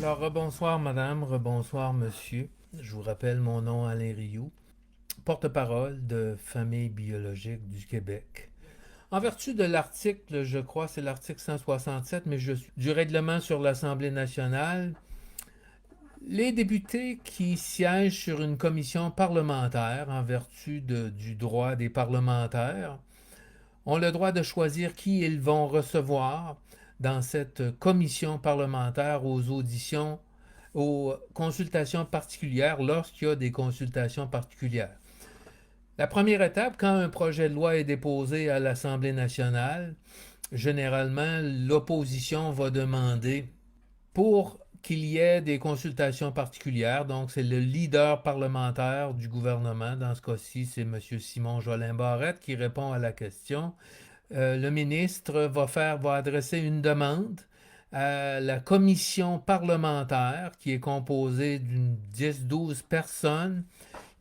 Alors, rebonsoir madame, rebonsoir monsieur. Je vous rappelle mon nom Alain Rioux, porte-parole de Famille biologique du Québec. En vertu de l'article, je crois, c'est l'article 167, mais du règlement sur l'Assemblée nationale, les députés qui siègent sur une commission parlementaire en vertu du droit des parlementaires ont le droit de choisir qui ils vont recevoir dans cette commission parlementaire aux consultations particulières lorsqu'il y a des consultations particulières. La première étape, quand un projet de loi est déposé à l'Assemblée nationale, généralement, l'opposition va demander pour qu'il y ait des consultations particulières. Donc, c'est le leader parlementaire du gouvernement. Dans ce cas-ci, c'est M. Simon Jolin Barrette qui répond à la question. Le ministre va adresser une demande à la commission parlementaire qui est composée d'une 10-12 personnes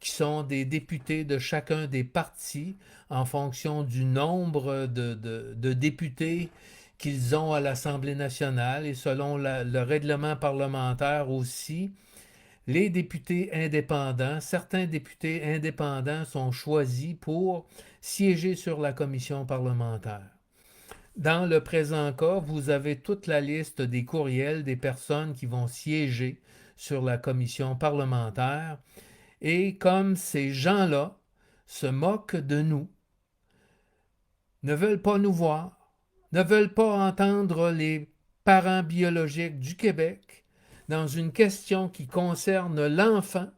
qui sont des députés de chacun des partis en fonction du nombre de députés qu'ils ont à l'Assemblée nationale et selon le règlement parlementaire aussi. Les députés indépendants, certains députés indépendants sont choisis pour siéger sur la commission parlementaire. Dans le présent cas, vous avez toute la liste des courriels des personnes qui vont siéger sur la commission parlementaire. Et comme ces gens-là se moquent de nous, ne veulent pas nous voir, ne veulent pas entendre les parents biologiques du Québec dans une question qui concerne l'enfant,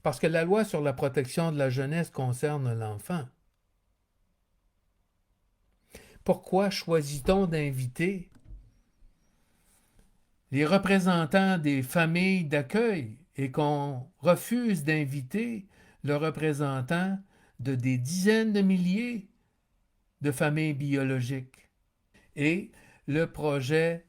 parce que la loi sur la protection de la jeunesse concerne l'enfant. Pourquoi choisit-on d'inviter les représentants des familles d'accueil et qu'on refuse d'inviter le représentant de des dizaines de milliers de familles biologiques? Et notre projet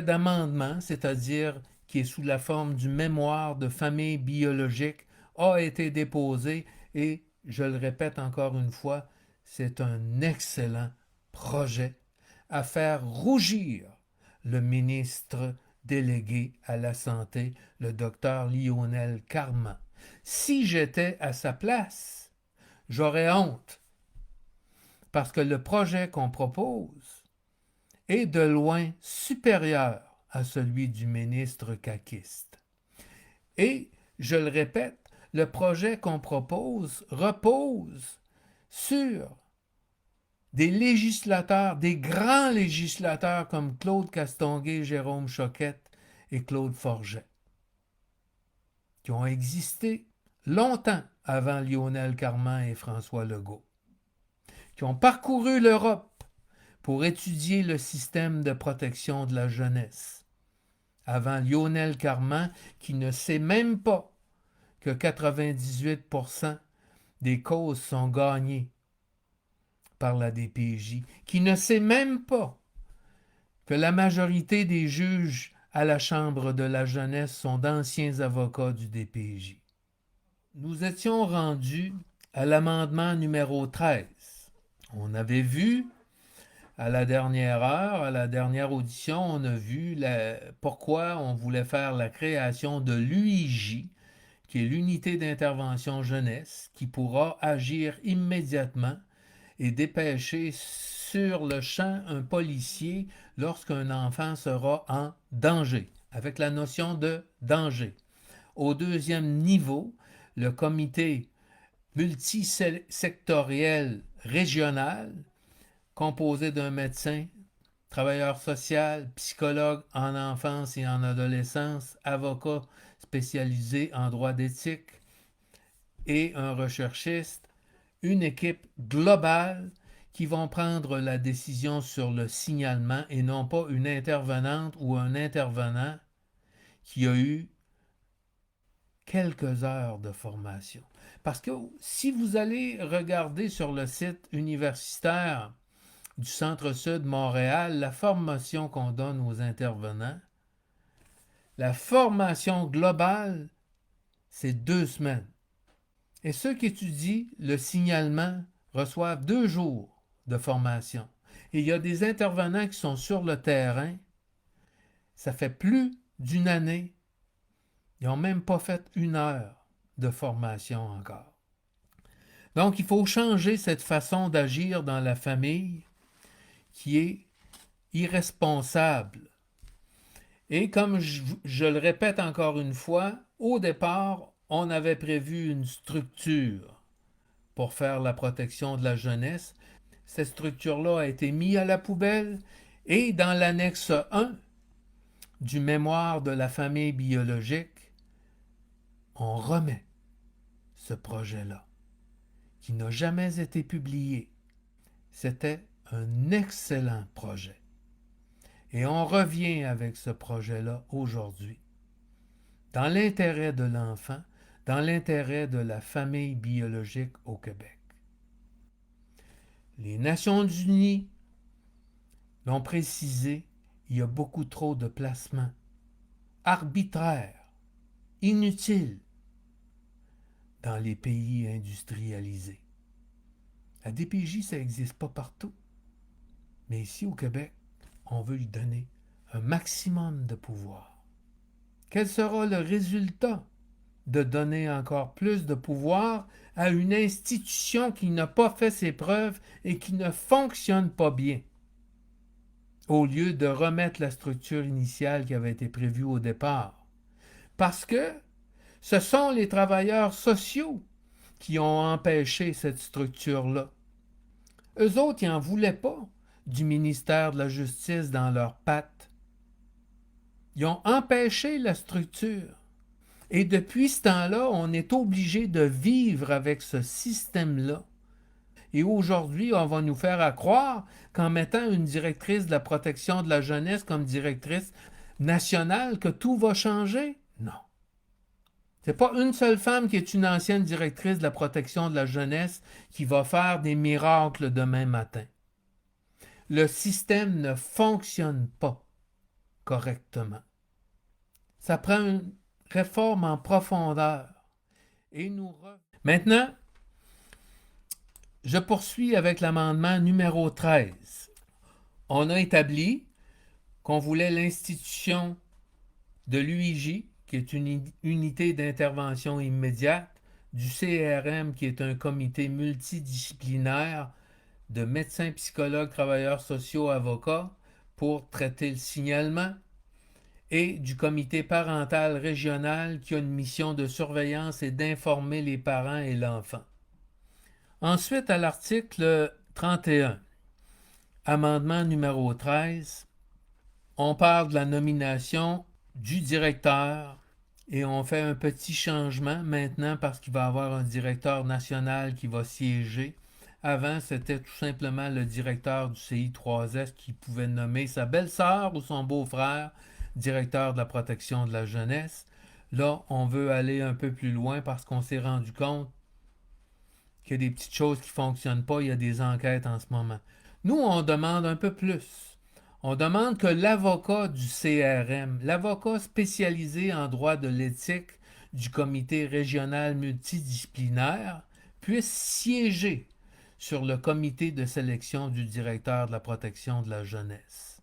d'amendement, c'est-à-dire qui est sous la forme du mémoire de famille biologique, a été déposé et, je le répète encore une fois, c'est un excellent projet à faire rougir le ministre délégué à la Santé, le docteur Lionel Carman. Si j'étais à sa place, j'aurais honte, parce que le projet qu'on propose est de loin supérieur à celui du ministre caquiste. Et, je le répète, le projet qu'on propose repose sur des législateurs, des grands législateurs comme Claude Castonguay, Jérôme Choquette et Claude Forget, qui ont existé longtemps avant Lionel Carman et François Legault, qui ont parcouru l'Europe pour étudier le système de protection de la jeunesse, avant Lionel Carman, qui ne sait même pas que 98% des causes sont gagnées par la DPJ, qui ne sait même pas que la majorité des juges à la Chambre de la jeunesse sont d'anciens avocats du DPJ. Nous étions rendus à l'amendement numéro 13. On avait vu à la dernière heure, à la dernière audition, on a vu pourquoi on voulait faire la création de l'UIJ, qui est l'unité d'intervention jeunesse, qui pourra agir immédiatement et dépêcher sur le champ un policier lorsqu'un enfant sera en danger, avec la notion de danger. Au deuxième niveau, le comité multisectoriel régional, composé d'un médecin, travailleur social, psychologue en enfance et en adolescence, avocat spécialisé en droit d'éthique et un recherchiste, une équipe globale qui vont prendre la décision sur le signalement et non pas une intervenante ou un intervenant qui a eu quelques heures de formation. Parce que si vous allez regarder sur le site universitaire du Centre-Sud Montréal, la formation qu'on donne aux intervenants, la formation globale, c'est 2 semaines. Et ceux qui étudient le signalement reçoivent 2 jours de formation. Et il y a des intervenants qui sont sur le terrain Ça fait plus d'une année. Ils n'ont même pas fait 1 heure de formation encore. Donc, il faut changer cette façon d'agir dans la famille qui est irresponsable. Et comme je le répète encore une fois, au départ, on avait prévu une structure pour faire la protection de la jeunesse. Cette structure-là a été mise à la poubelle et dans l'annexe 1 du mémoire de la famille biologique, on remet ce projet-là, qui n'a jamais été publié. C'était un excellent projet. Et on revient avec ce projet-là aujourd'hui, dans l'intérêt de l'enfant, dans l'intérêt de la famille biologique au Québec. Les Nations unies l'ont précisé, il y a beaucoup trop de placements arbitraires, inutiles, dans les pays industrialisés. La DPJ, ça n'existe pas partout. Mais ici au Québec, on veut lui donner un maximum de pouvoir. Quel sera le résultat de donner encore plus de pouvoir à une institution qui n'a pas fait ses preuves et qui ne fonctionne pas bien, au lieu de remettre la structure initiale qui avait été prévue au départ? Parce que ce sont les travailleurs sociaux qui ont empêché cette structure-là. Eux autres, ils n'en voulaient pas du ministère de la Justice dans leurs pattes. Ils ont empêché la structure. Et depuis ce temps-là, on est obligé de vivre avec ce système-là. Et aujourd'hui, on va nous faire croire qu'en mettant une directrice de la protection de la jeunesse comme directrice nationale, que tout va changer. Non. C'est pas une seule femme qui est une ancienne directrice de la protection de la jeunesse qui va faire des miracles demain matin. Le système ne fonctionne pas correctement. Ça prend une réforme en profondeur. Maintenant, je poursuis avec l'amendement numéro 13. On a établi qu'on voulait l'institution de l'UIJ, qui est une unité d'intervention immédiate, du CRM, qui est un comité multidisciplinaire de médecins, psychologues, travailleurs sociaux, avocats, pour traiter le signalement, et du comité parental régional qui a une mission de surveillance et d'informer les parents et l'enfant. Ensuite, à l'article 31, amendement numéro 13, on parle de la nomination du directeur et on fait un petit changement maintenant parce qu'il va y avoir un directeur national qui va siéger. Avant, c'était tout simplement le directeur du CI3S qui pouvait nommer sa belle-sœur ou son beau-frère directeur de la protection de la jeunesse. Là, on veut aller un peu plus loin parce qu'on s'est rendu compte qu'il y a des petites choses qui ne fonctionnent pas. Il y a des enquêtes en ce moment. Nous, on demande un peu plus. On demande que l'avocat du CRM, l'avocat spécialisé en droit de l'éthique du comité régional multidisciplinaire, puisse siéger sur le comité de sélection du directeur de la protection de la jeunesse.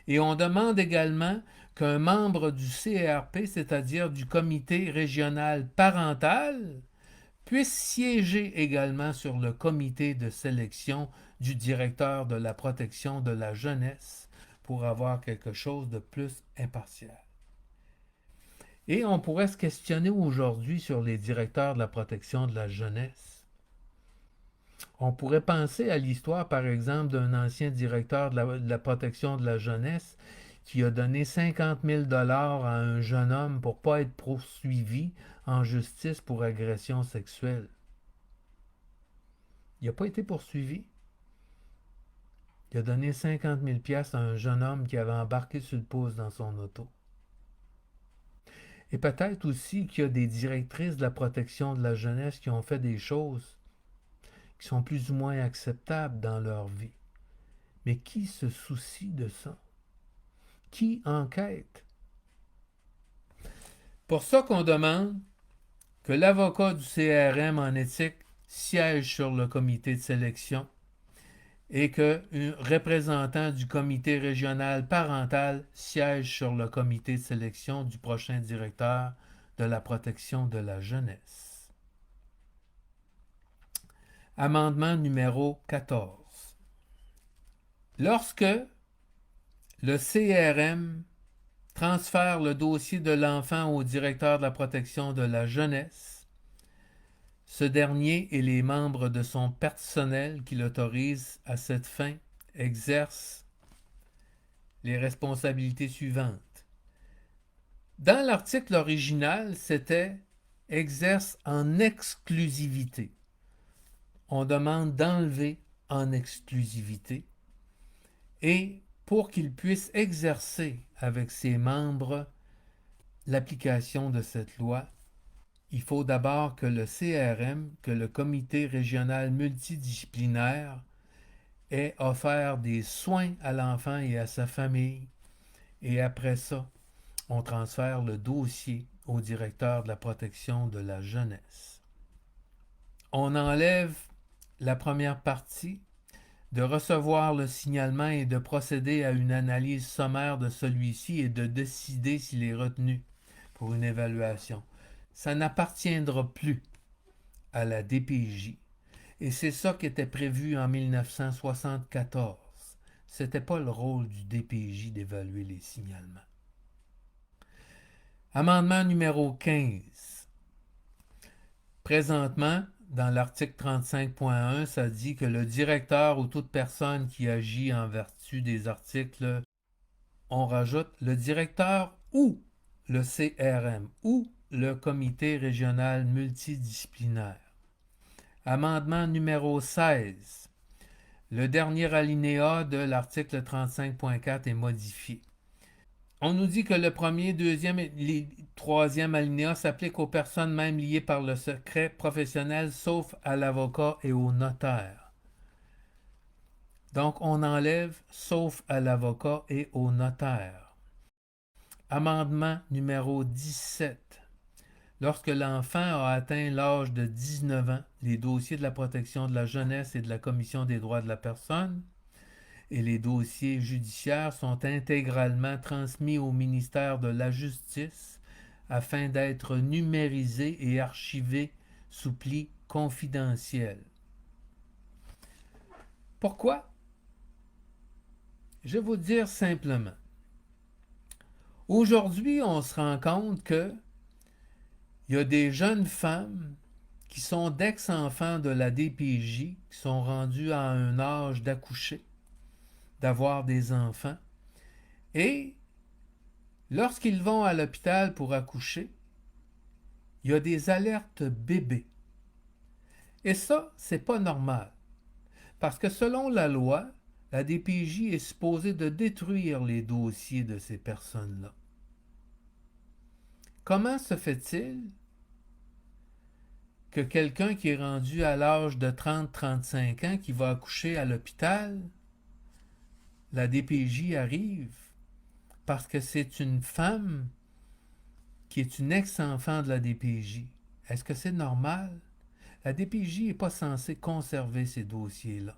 Et on demande également qu'un membre du CRP, c'est-à-dire du comité régional parental, puisse siéger également sur le comité de sélection du directeur de la protection de la jeunesse pour avoir quelque chose de plus impartial. Et on pourrait se questionner aujourd'hui sur les directeurs de la protection de la jeunesse. On pourrait penser à l'histoire, par exemple, d'un ancien directeur de la protection de la jeunesse qui a donné 50 000 $ à un jeune homme pour ne pas être poursuivi en justice pour agression sexuelle. Il n'a pas été poursuivi. Il a donné 50 000 $ à un jeune homme qui avait embarqué sur le pouce dans son auto. Et peut-être aussi qu'il y a des directrices de la protection de la jeunesse qui ont fait des choses qui sont plus ou moins acceptables dans leur vie. Mais qui se soucie de ça? Qui enquête? Pour ça qu'on demande que l'avocat du CRM en éthique siège sur le comité de sélection et qu'un représentant du comité régional parental siège sur le comité de sélection du prochain directeur de la protection de la jeunesse. Amendement numéro 14. Lorsque le CRM transfère le dossier de l'enfant au directeur de la protection de la jeunesse, ce dernier et les membres de son personnel qui l'autorisent à cette fin exercent les responsabilités suivantes. Dans l'article original, c'était « exerce en exclusivité ». On demande d'enlever « en exclusivité » et pour qu'il puisse exercer avec ses membres l'application de cette loi, il faut d'abord que le CRM, que le comité régional multidisciplinaire, ait offert des soins à l'enfant et à sa famille. Et après ça, on transfère le dossier au directeur de la protection de la jeunesse. On enlève la première partie, de recevoir le signalement et de procéder à une analyse sommaire de celui-ci et de décider s'il est retenu pour une évaluation. Ça n'appartiendra plus à la DPJ. Et c'est ça qui était prévu en 1974. C'était pas le rôle du DPJ d'évaluer les signalements. Amendement numéro 15. Présentement, dans l'article 35.1, ça dit que le directeur ou toute personne qui agit en vertu des articles, on rajoute le directeur ou le CRM ou le comité régional multidisciplinaire. Amendement numéro 16. Le dernier alinéa de l'article 35.4 est modifié. On nous dit que le premier, deuxième et troisième alinéa s'applique aux personnes même liées par le secret professionnel, sauf à l'avocat et au notaire. Donc, on enlève « sauf à l'avocat et au notaire ». Amendement numéro 17. Lorsque l'enfant a atteint l'âge de 19 ans, les dossiers de la protection de la jeunesse et de la Commission des droits de la personne et les dossiers judiciaires sont intégralement transmis au ministère de la Justice afin d'être numérisés et archivés sous pli confidentiel. Pourquoi? Je vais vous dire simplement. Aujourd'hui, on se rend compte que il y a des jeunes femmes qui sont d'ex-enfants de la DPJ, qui sont rendues à un âge d'accoucher, d'avoir des enfants. Et lorsqu'ils vont à l'hôpital pour accoucher, il y a des alertes bébés. Et ça, c'est pas normal. Parce que selon la loi, la DPJ est supposée de détruire les dossiers de ces personnes-là. Comment se fait-il que quelqu'un qui est rendu à l'âge de 30-35 ans, qui va accoucher à l'hôpital, la DPJ arrive parce que c'est une femme qui est une ex-enfant de la DPJ. Est-ce que c'est normal? La DPJ n'est pas censée conserver ces dossiers-là.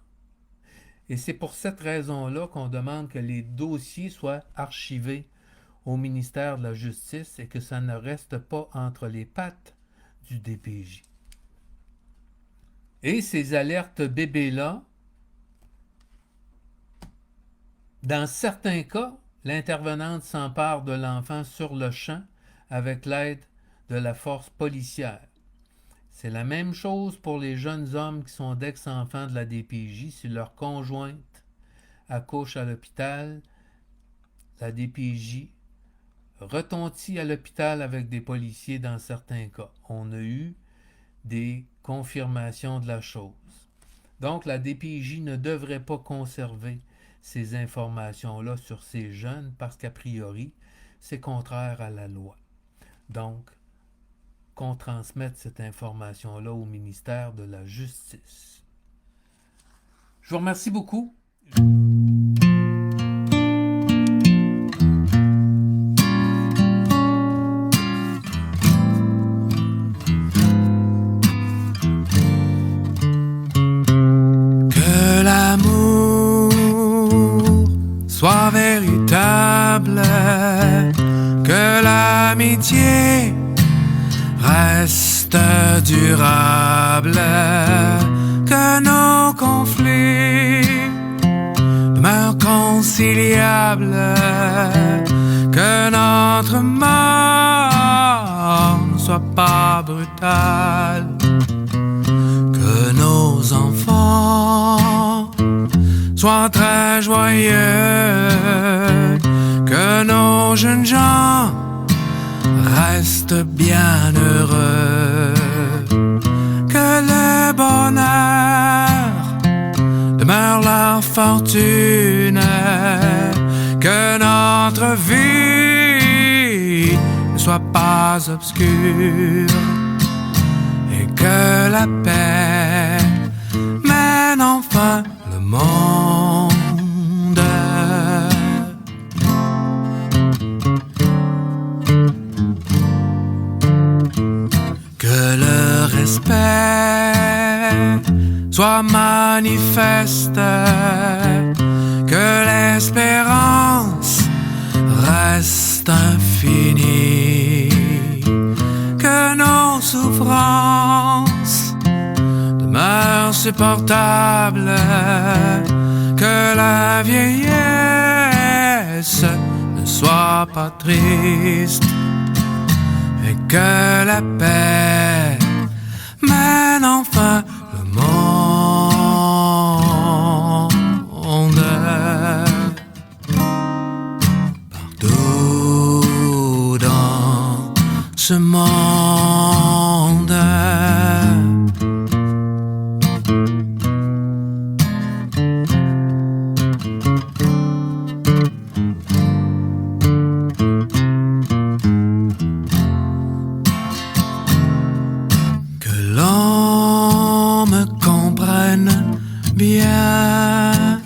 Et c'est pour cette raison-là qu'on demande que les dossiers soient archivés au ministère de la Justice et que ça ne reste pas entre les pattes du DPJ. Et ces alertes bébés-là, dans certains cas, l'intervenante s'empare de l'enfant sur le champ avec l'aide de la force policière. C'est la même chose pour les jeunes hommes qui sont d'ex-enfants de la DPJ. Si leur conjointe accouche à l'hôpital, la DPJ retentit à l'hôpital avec des policiers dans certains cas. On a eu des confirmations de la chose. Donc, la DPJ ne devrait pas conserver ces informations-là sur ces jeunes parce qu'a priori, c'est contraire à la loi. Donc, qu'on transmette cette information-là au ministère de la Justice. Je vous remercie beaucoup. Que l'amour l'amitié reste durable, que nos conflits demeurent conciliables, que notre mort ne soit pas brutale, que nos enfants soient très joyeux, que nos jeunes gens restent bien heureux, que le bonheur demeure leur fortune, que notre vie ne soit pas obscure et que la paix mène enfin le monde. Que le respect soit manifeste, que l'espérance reste infinie, que nos souffrances demeurent supportables, que la vieillesse ne soit pas triste et que la paix mène enfin le monde. Partout dans ce monde, me comprenne bien.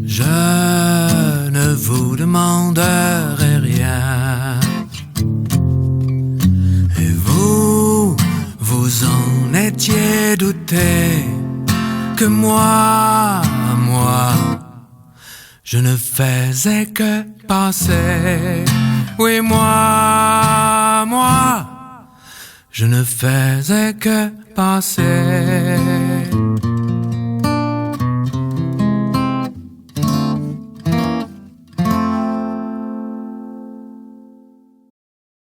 Je ne vous demanderai rien. Et vous en étiez douté que moi, je ne faisais que penser. Oui, moi, je ne faisais que penser.